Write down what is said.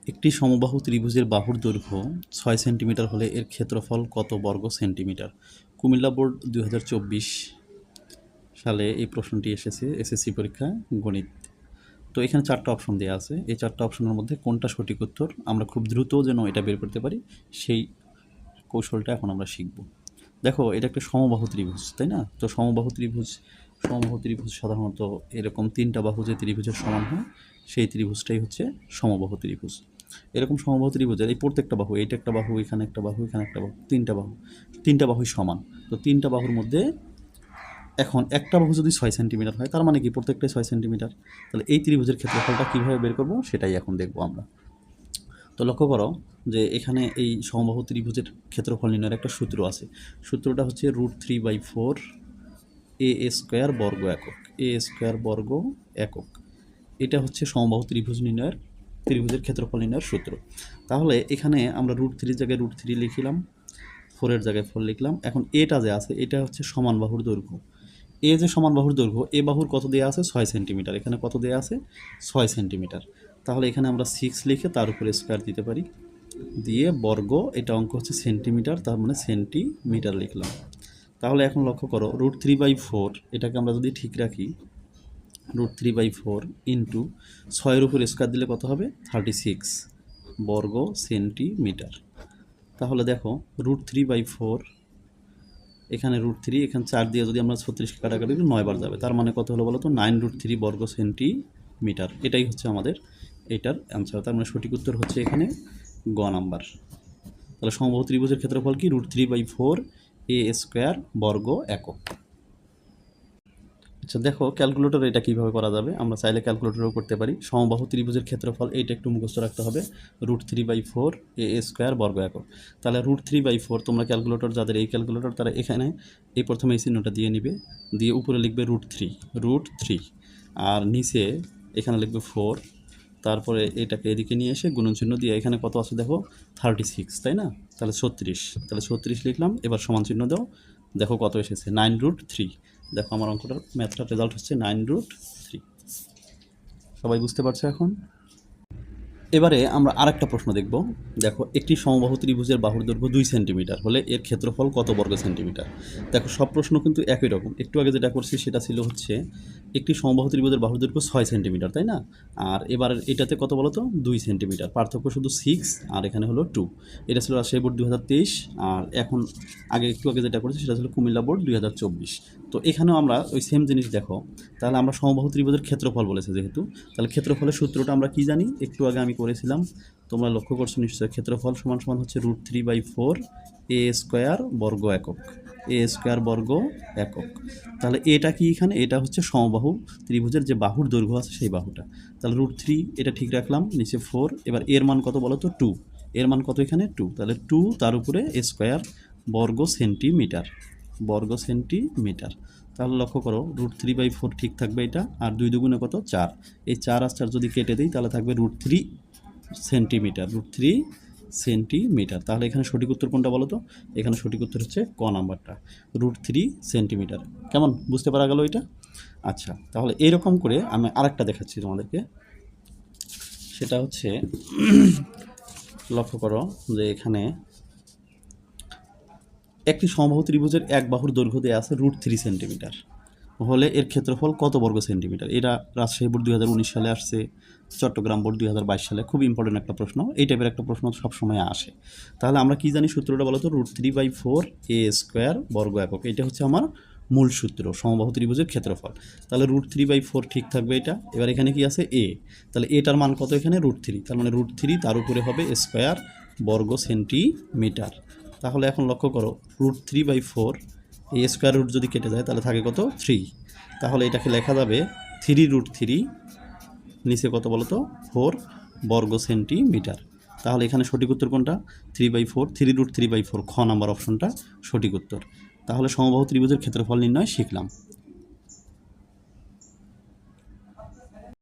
একটি সমবাহু ত্রিভুজের বাহুর দৈর্ঘ্য 6 সেন্টিমিটার হলে এর ক্ষেত্রফল কত বর্গ সেন্টিমিটার? কুমিল্লা বোর্ড 2024 সালে এই প্রশ্নটি এসেছে এসএসসি পরীক্ষা গণিত। তো এখানে 4টা অপশন দেওয়া আছে। এই 4টা অপশনের মধ্যে কোনটা সঠিক উত্তর আমরা খুব দ্রুত যেন এটা বের করতে পারি সেই কৌশলটা এখন আমরা শিখব। দেখো, এটা একটা সমবাহু ত্রিভুজ, তাই না? তো সমবাহু ত্রিভুজ সাধারণত এরকম 3টা বাহু যে ত্রিভুজের সমান হয় সেই ত্রিভুজটাই হচ্ছে সমবাহু ত্রিভুজ। এরকম সমবাহু ত্রিভুজের এই প্রত্যেকটা বাহু, এইটা একটা বাহু, এখানে একটা বাহু, এখানে একটা বাহু, 3টা বাহুই সমান। তো 3টা বাহুর মধ্যে এখন একটা বাহু যদি 6 সেন্টিমিটার হয়, তার মানে কি প্রত্যেকটাই 6 সেন্টিমিটার। তাহলে এই ত্রিভুজের ক্ষেত্রফলটা কীভাবে বের করব সেটাই এখন দেখব আমরা। তো লক্ষ্য করো যে এখানে এই সমবাহু ত্রিভুজের ক্ষেত্রফল নির্ণয়ের একটা সূত্র আছে। সূত্রটা হচ্ছে √3/4 এ স্কোয়ার বর্গ একক, এ স্কোয়ার বর্গ একক। এটা হচ্ছে সমবাহু ত্রিভুজের ক্ষেত্রফল নির্ণয়ের সূত্র। তাহলে এখানে আমরা √3 জায়গায় √3 লিখলাম, 4-এর জায়গায় 4 লিখলাম। এখন এটা যে আছে এটা হচ্ছে সমান বাহুর দৈর্ঘ্য। এ যে সমান বাহুর দৈর্ঘ্য, এ বাহুর কত দেওয়া আছে? 6 সেন্টিমিটার। এখানে কত দেওয়া আছে? 6 সেন্টিমিটার। তাহলে এখানে আমরা 6 লিখে তার উপরে স্কোয়ার দিতে পারি, দিয়ে বর্গ, এটা অঙ্ক হচ্ছে সেন্টিমিটার, তার মানে সেন্টিমিটার লিখলাম। তাহলে এখন লক্ষ্য করো √3/4 এটাকে আমরা যদি ঠিক রাখি, √3/4 ইন্টু 6-এর উপর স্কোয়ার দিলে কত হবে? 36 বর্গ সেন্টিমিটার। তাহলে দেখো √3/4, এখানে √3, এখানে 4 দিয়ে যদি আমরা 36 কাটাকাটি 9 বার যাবে, তার মানে কত হলো বলো তো? 9√3 বর্গ সেন্টিমিটার। এটাই হচ্ছে আমাদের এটার অ্যান্সার। তার মানে সঠিক উত্তর হচ্ছে এখানে গ নাম্বার। তাহলে সমবাহু ত্রিভুজের ক্ষেত্রফল কি? √3/4 এ স্কোয়ার বর্গ একক। আচ্ছা দেখো, ক্যালকুলেটর এটা কীভাবে করা যাবে, আমরা চাইলে ক্যালকুলেটরও করতে পারি। সমবাহু ত্রিভুজের ক্ষেত্রফল এইটা একটু মুখস্থ রাখতে হবে, √3/4 এ স্কোয়ার বর্গ একক। তাহলে √3/4 তোমরা ক্যালকুলেটর যাদের এই ক্যালকুলেটর তারা এখানে এই প্রথমে এই চিহ্নটা দিয়ে নিবে, দিয়ে উপরে লিখবে √3, আর নিচে এখানে লিখবে 4, তারপরে এটাকে এদিকে নিয়ে এসে গুণন চিহ্ন দিয়ে এখানে কত আছে দেখো? 36, তাই না? তাহলে 36, তাহলে 36 লিখলাম। এবার সমান চিহ্ন দাও, দেখো কত এসেছে? 9√3। দেখো আমার অঙ্কটার ম্যাথটার রেজাল্ট হচ্ছে 9√3। সবাই বুঝতে পারছো এখন? এবারে আমরা আরেকটা প্রশ্ন দেখব। দেখো, একটি সমবাহু ত্রিভুজের বাহুর দৈর্ঘ্য 2 সেন্টিমিটার হলে এর ক্ষেত্রফল কত বর্গ সেন্টিমিটার? দেখো, সব প্রশ্ন কিন্তু একই রকম। একটু আগে যেটা করছি সেটা ছিল হচ্ছে একটি সমবাহু ত্রিভুজের বাহুর দৈর্ঘ্য 6 সেন্টিমিটার, তাই না? আর এবার এটাতে কত বলো তো? 2 সেন্টিমিটার। পার্থক্য শুধু 6 আর এখানে হলো 2। এটা ছিল রাজশাহী বোর্ড 2023, আর এখন একটু আগে যেটা করেছি সেটা ছিল কুমিল্লা বোর্ড 2024। তো এখানেও আমরা ওই সেম জিনিস দেখো। তাহলে আমরা সমবাহু ত্রিভুজের ক্ষেত্রফল বলেছে যেহেতু, তাহলে ক্ষেত্রফলের সূত্রটা আমরা কি জানি? একটু আগে আমি করেছিলাম, তোমরা লক্ষ্য করছো নিশ্চয়ই। ক্ষেত্রফল সমান সমান হচ্ছে √3/4 এ স্কোয়ার বর্গ একক, এ স্কোয়ার বর্গ একক। তাহলে এটা কি এখানে? এটা হচ্ছে সমবাহু ত্রিভুজের যে বাহুর দৈর্ঘ্য আছে সেই বাহুটা। তাহলে √3 এটা ঠিক রাখলাম, নিচে 4। এবার এর মান কত বলো তো? 2। এর মান কত এখানে? 2। তাহলে 2 তার উপরে স্কোয়ার বর্গ সেন্টিমিটার, বর্গ সেন্টিমিটার। তাহলে লক্ষ্য করো √3/4 ঠিক থাকবে এটা, আর 2 দুগুণে কত? 4। এই 4 আর 4 যদি কেটে দিই তাহলে থাকবে √3 সেন্টিমিটার, √3 সেন্টিমিটার। তাহলে এখানে সঠিক উত্তর কোনটা বলো তো? এখানে সঠিক উত্তর হচ্ছে ক নাম্বারটা, √3 সেন্টিমিটার। কেমন বুঝতে পারা গেল এটা? আচ্ছা, তাহলে এইরকম করে আমি আরেকটা দেখাচ্ছি তোমাদেরকে। সেটা হচ্ছে লক্ষ্য করো যে এখানে একটি সমবাহু ত্রিভুজের এক বাহুর দৈর্ঘ্য দেওয়া আছে √3 সেন্টিমিটার হলে এর ক্ষেত্রফল কত বর্গ সেন্টিমিটার? এটা রাজশাহী বোর্ড 2019 সালে আসছে, চট্টগ্রাম বোর্ড 2022 সালে। খুব ইম্পর্টেন্ট একটা প্রশ্ন, এই টাইপের একটা প্রশ্ন সবসময় আসে। তাহলে আমরা কি জানি সূত্রটা বলো তো? √3/4 এ স্কোয়ার বর্গ একক। এটা হচ্ছে আমার মূল সূত্র সমবাহু ত্রিভুজের ক্ষেত্রফল। তাহলে √3/4 ঠিক থাকবে এটা। এবার এখানে কি আছে? এ। তাহলে এটার মান কত এখানে? √3। তার মানে √3 তার উপরে হবে স্কোয়ার বর্গ সেন্টিমিটার। তাহলে এখন লক্ষ্য করো √3/4 এই স্কোয়ার রুট যদি কেটে যায় তাহলে থাকে কত? 3। তাহলে এটাকে লেখা যাবে 3√3, নিচে কত বলো তো? 4 বর্গ সেন্টিমিটার। তাহলে এখানে সঠিক উত্তর কোনটা? 3/4, 3√3/4, খ নাম্বার অপশনটা সঠিক উত্তর। তাহলে সমবাহু ত্রিভুজের ক্ষেত্রফল নির্ণয় শিখলাম।